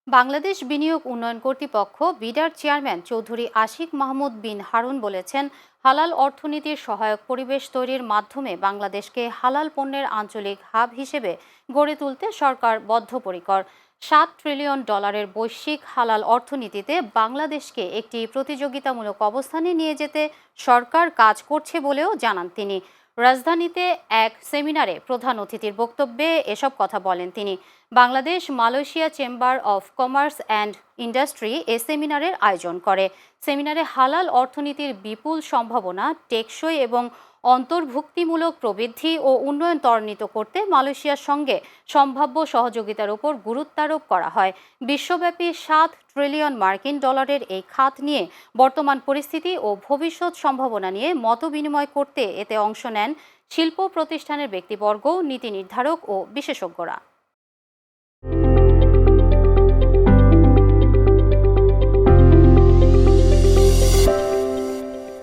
বাংলাদেশ বিনিয়োগ উন্নয়ন কর্তৃপক্ষ বিডার চেয়ারম্যান চৌধুরী আশিক মাহমুদ বিন হারুন বলেছেন, হালাল অর্থনীতির সহায়ক পরিবেশ তৈরির মাধ্যমে বাংলাদেশকে হালাল পণ্যের আঞ্চলিক হাব হিসেবে গড়ে তুলতে সরকার বদ্ধপরিকর। $7 ট্রিলিয়ন বৈশ্বিক হালাল অর্থনীতিতে বাংলাদেশকে একটি প্রতিযোগিতামূলক অবস্থানে নিয়ে যেতে সরকার কাজ করছে বলেও জানান তিনি। রাজধানীতে এক সেমিনারে প্রধান অতিথির বক্তব্যে এসব কথা বলেন তিনি। Bangladesh Malaysia chamber of commerce and industry এ সেমিনারের আয়োজন করে। সেমিনারে হালাল অর্থনীতির বিপুল সম্ভাবনা, টেকসই এবং অন্তর্ভুক্তিমূলক প্রবৃদ্ধি ও উন্নয়ন ত্বরান্বিত করতে মালয়েশিয়ার সঙ্গে সম্ভাব্য সহযোগিতার উপর গুরুত্বারোপ করা হয়। বিশ্বব্যাপী $7 ট্রিলিয়ন এই খাত নিয়ে বর্তমান পরিস্থিতি ও ভবিষ্যৎ সম্ভাবনা নিয়ে মতবিনিময় করতে এতে অংশ নেন শিল্প প্রতিষ্ঠানের ব্যক্তিবর্গ, নীতি নির্ধারক ও বিশেষজ্ঞরা।